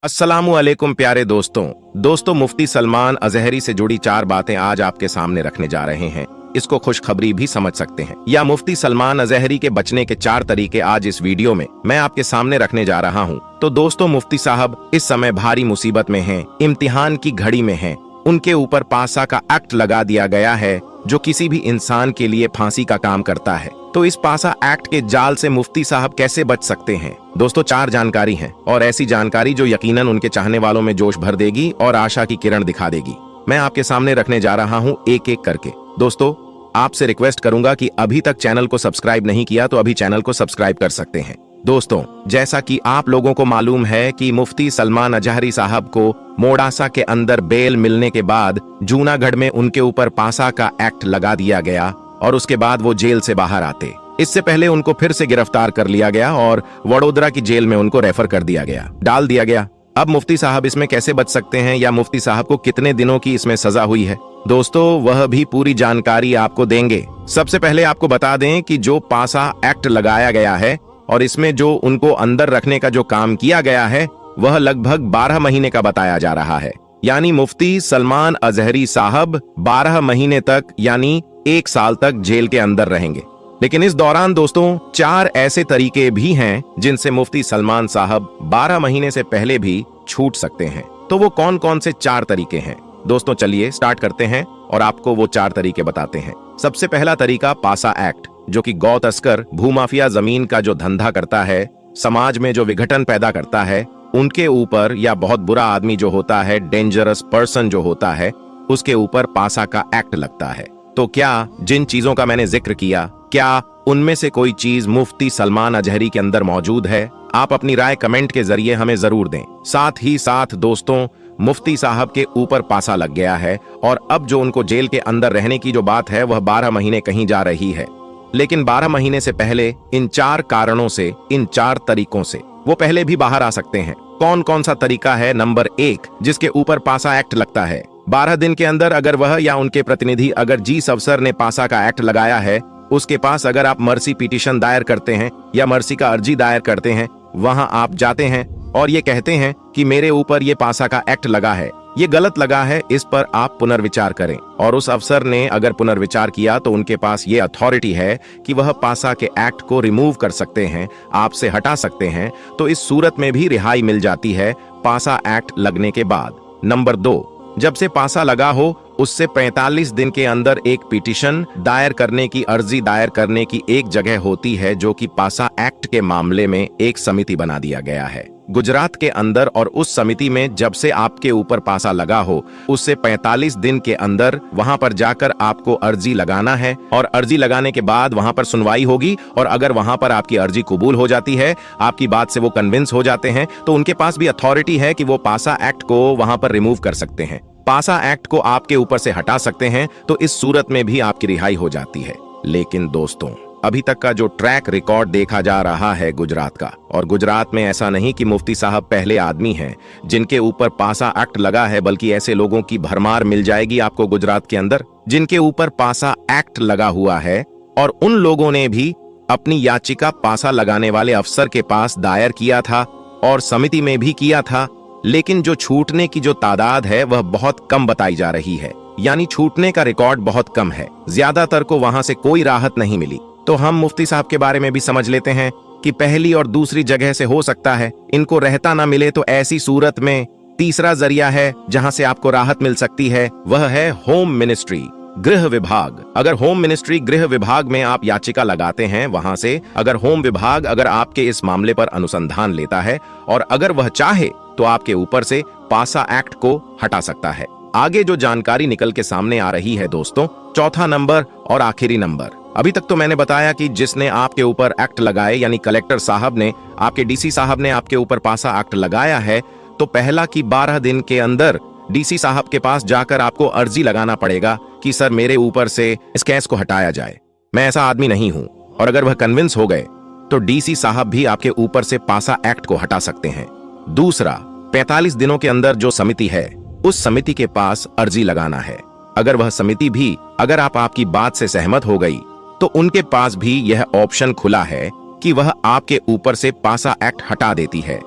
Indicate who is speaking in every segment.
Speaker 1: अस्सलामुअलैकुम प्यारे दोस्तों मुफ्ती सलमान अजहरी से जुड़ी 4 बातें आज आपके सामने रखने जा रहे हैं। इसको खुशखबरी भी समझ सकते हैं या मुफ्ती सलमान अजहरी के बचने के 4 तरीके आज इस वीडियो में मैं आपके सामने रखने जा रहा हूं। तो दोस्तों, मुफ्ती साहब इस समय भारी मुसीबत में हैं, इम्तिहान की घड़ी में हैं। उनके ऊपर पासा का एक्ट लगा दिया गया है जो किसी भी इंसान के लिए फांसी का काम करता है। तो इस पासा एक्ट के जाल से मुफ्ती साहब कैसे बच सकते हैं? दोस्तों, 4 जानकारी हैं और ऐसी जानकारी जो यकीनन उनके चाहने वालों में जोश भर देगी और आशा की किरण दिखा देगी। मैं आपके सामने रखने जा रहा हूं एक एक करके। दोस्तों, आपसे रिक्वेस्ट करूंगा कि अभी तक चैनल को सब्सक्राइब नहीं किया तो अभी चैनल को सब्सक्राइब कर सकते हैं। दोस्तों, जैसा कि आप लोगों को मालूम है कि मुफ्ती सलमान अजहरी साहब को मोडासा के अंदर बेल मिलने के बाद जूनागढ़ में उनके ऊपर पासा का एक्ट लगा दिया गया और उसके बाद वो जेल से बाहर आते। इससे पहले उनको फिर से गिरफ्तार कर लिया गया और वडोदरा की जेल में उनको रेफर कर दिया गया, डाल दिया गया। अब मुफ्ती साहब इसमें कैसे बच सकते हैं या मुफ्ती साहब को कितने दिनों की इसमें सजा हुई है, दोस्तों वह भी पूरी जानकारी आपको देंगे। सबसे पहले आपको बता दें कि जो पासा एक्ट लगाया गया है और इसमें जो उनको अंदर रखने का जो काम किया गया है वह लगभग 12 महीने का बताया जा रहा है। यानी मुफ्ती सलमान अजहरी साहब 12 महीने तक यानी 1 साल तक जेल के अंदर रहेंगे। लेकिन इस दौरान दोस्तों 4 ऐसे तरीके भी हैं जिनसे मुफ्ती सलमान साहब 12 महीने से पहले भी छूट सकते हैं। तो वो कौन कौन से 4 तरीके हैं? दोस्तों चलिए स्टार्ट करते हैं और आपको वो 4 तरीके बताते हैं। सबसे पहला तरीका पासा एक्ट, जो कि गौ तस्कर, भूमाफिया जमीन का जो धंधा करता है, समाज में जो विघटन पैदा करता है, उनके ऊपर या बहुत बुरा आदमी जो होता है, डेंजरस पर्सन जो होता है, उसके ऊपर पासा का एक्ट लगता है। तो क्या जिन चीजों का मैंने जिक्र किया, क्या उनमें से कोई चीज मुफ्ती सलमान अजहरी के अंदर मौजूद है? आप अपनी राय कमेंट के जरिए हमें जरूर दें। साथ ही साथ दोस्तों, मुफ्ती साहब के ऊपर पासा लग गया है और अब जो उनको जेल के अंदर रहने की जो बात है वह 12 महीने कहीं जा रही है। लेकिन 12 महीने से पहले इन 4 कारणों से, इन 4 तरीकों से वो पहले भी बाहर आ सकते हैं। कौन कौन सा तरीका है? नंबर 1, जिसके ऊपर पासा एक्ट लगता है, 12 दिन के अंदर अगर वह या उनके प्रतिनिधि अगर जिस अफसर ने पासा का एक्ट लगाया है उसके पास अगर आप मर्सी पिटीशन दायर करते हैं या मर्सी का अर्जी दायर करते हैं, वहां आप जाते हैं और ये कहते हैं कि मेरे ऊपर ये पासा का एक्ट लगा है, ये गलत लगा है, इस पर आप पुनर्विचार करें। और उस अफसर ने अगर पुनर्विचार किया तो उनके पास ये अथॉरिटी है कि वह पासा के एक्ट को रिमूव कर सकते हैं, आपसे हटा सकते हैं। तो इस सूरत में भी रिहाई मिल जाती है पासा एक्ट लगने के बाद। नंबर 2, जब से पासा लगा हो उससे 45 दिन के अंदर एक पिटीशन दायर करने की, अर्जी दायर करने की एक जगह होती है जो कि पासा एक्ट के मामले में एक समिति बना दिया गया है गुजरात के अंदर। और उस समिति में जब से आपके ऊपर पासा लगा हो उससे 45 दिन के अंदर वहां पर जाकर आपको अर्जी लगाना है और अर्जी लगाने के बाद वहां पर सुनवाई होगी और अगर वहां पर आपकी अर्जी कबूल हो जाती है, आपकी बात से वो कन्विंस हो जाते हैं, तो उनके पास भी अथॉरिटी है कि वो पासा एक्ट को वहां पर रिमूव कर सकते हैं, पासा एक्ट को आपके ऊपर से हटा सकते हैं। तो इस सूरत में भी आपकी रिहाई हो जाती है। लेकिन दोस्तों, अभी तक का जो ट्रैक रिकॉर्ड देखा जा रहा है गुजरात का, और गुजरात में ऐसा नहीं कि मुफ्ती साहब पहले आदमी हैं जिनके ऊपर पासा एक्ट लगा है, बल्कि ऐसे लोगों की भरमार मिल जाएगी आपको गुजरात के अंदर जिनके ऊपर पासा एक्ट लगा हुआ है। और उन लोगों ने भी अपनी याचिका पासा लगाने वाले अफसर के पास दायर किया था और समिति में भी किया था, लेकिन जो छूटने की जो तादाद है वह बहुत कम बताई जा रही है। यानी छूटने का रिकॉर्ड बहुत कम है, ज्यादातर को वहां से कोई राहत नहीं मिली। तो हम मुफ्ती साहब के बारे में भी समझ लेते हैं कि पहली और दूसरी जगह से हो सकता है इनको रहता ना मिले, तो ऐसी सूरत में तीसरा जरिया है जहां से आपको राहत मिल सकती है, वह है होम मिनिस्ट्री, गृह विभाग। अगर होम मिनिस्ट्री, गृह विभाग में आप याचिका लगाते हैं, वहां से अगर होम विभाग अगर आपके इस मामले पर अनुसंधान लेता है और अगर वह चाहे तो आपके ऊपर से पासा एक्ट को हटा सकता है। आगे जो जानकारी निकल के सामने आ रही है दोस्तों, चौथा नंबर और आखिरी नंबर। अभी तक तो मैंने बताया कि जिसने आपके ऊपर एक्ट लगाए, यानी कलेक्टर साहब ने, आपके डीसी साहब ने आपके ऊपर पासा एक्ट लगाया है, तो पहला कि 12 दिन के अंदर डीसी साहब के पास जाकर आपको अर्जी लगाना पड़ेगा कि सर मेरे ऊपर से इस केस को हटाया जाए, मैं ऐसा आदमी नहीं हूं। और अगर वह कन्विंस हो गए तो डीसी साहब भी आपके ऊपर से पासा एक्ट को हटा सकते हैं। दूसरा, 45 दिनों के अंदर जो समिति है उस समिति के पास अर्जी लगाना है। अगर वह समिति भी अगर आपकी बात से सहमत हो गई तो उनके पास भी यह ऑप्शन खुला है कि वह आपके ऊपर से पासा एक्ट हटा देती है।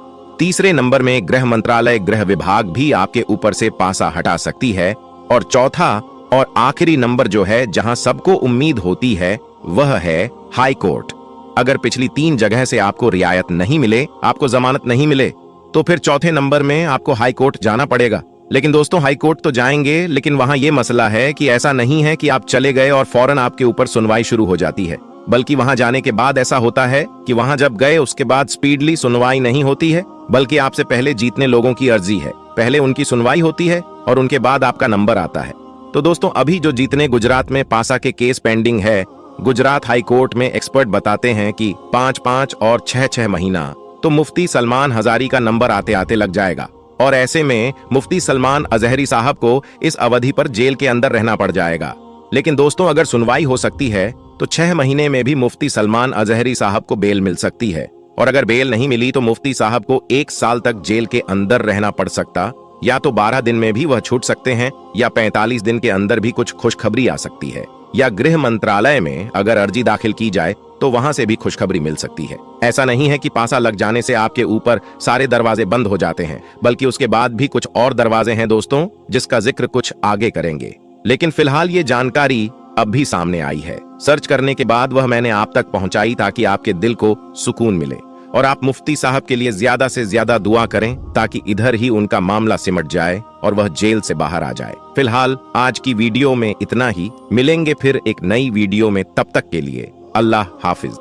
Speaker 1: तीसरे नंबर में गृह मंत्रालय गृह विभाग भी आपके ऊपर से पासा हटा सकती है। और चौथा और आखिरी नंबर जो है जहां सबको उम्मीद होती है वह है हाई कोर्ट। अगर पिछली 3 जगह से आपको रियायत नहीं मिले, आपको जमानत नहीं मिले, तो फिर चौथे नंबर में आपको हाई कोर्ट जाना पड़ेगा। लेकिन दोस्तों हाई कोर्ट तो जाएंगे, लेकिन वहां यह मसला है कि ऐसा नहीं है कि आप चले गए और फौरन आपके ऊपर सुनवाई शुरू हो जाती है, बल्कि वहां जाने के बाद ऐसा होता है कि वहां जब गए उसके बाद स्पीडली सुनवाई नहीं होती है, बल्कि आपसे पहले जीतने लोगों की अर्जी है, पहले उनकी सुनवाई होती है और उनके बाद आपका नंबर आता है। तो दोस्तों अभी जो जीतने गुजरात में पासा के केस पेंडिंग है, गुजरात हाई कोर्ट में एक्सपर्ट बताते हैं कि 5-5 और 6-6 महीना तो मुफ्ती सलमान हजारी का नंबर आते आते लग जाएगा। और ऐसे में मुफ्ती सलमान अजहरी साहब को इस अवधि पर जेल के अंदर रहना पड़ जाएगा। लेकिन दोस्तों अगर सुनवाई हो सकती है तो 6 महीने में भी मुफ्ती सलमान अजहरी साहब को बेल मिल सकती है। और अगर बेल नहीं मिली तो मुफ्ती साहब को 1 साल तक जेल के अंदर रहना पड़ सकता, या तो 12 दिन में भी वह छूट सकते हैं, या 45 दिन के अंदर भी कुछ खुशखबरी आ सकती है, या गृह मंत्रालय में अगर अर्जी दाखिल की जाए तो वहां से भी खुशखबरी मिल सकती है। ऐसा नहीं है कि पासा लग जाने से आपके ऊपर सारे दरवाजे बंद हो जाते हैं, बल्कि उसके बाद भी कुछ और दरवाजे हैं दोस्तों, जिसका जिक्र कुछ आगे करेंगे। लेकिन फिलहाल ये जानकारी अब भी सामने आई है, सर्च करने के बाद वह मैंने आप तक पहुंचाई ताकि आपके दिल को सुकून मिले। और आप मुफ्ती साहब के लिए ज्यादा से ज्यादा दुआ करें ताकि इधर ही उनका मामला सिमट जाए और वह जेल से बाहर आ जाए। फिलहाल आज की वीडियो में इतना ही, मिलेंगे फिर एक नई वीडियो में, तब तक के लिए अल्लाह हाफिज।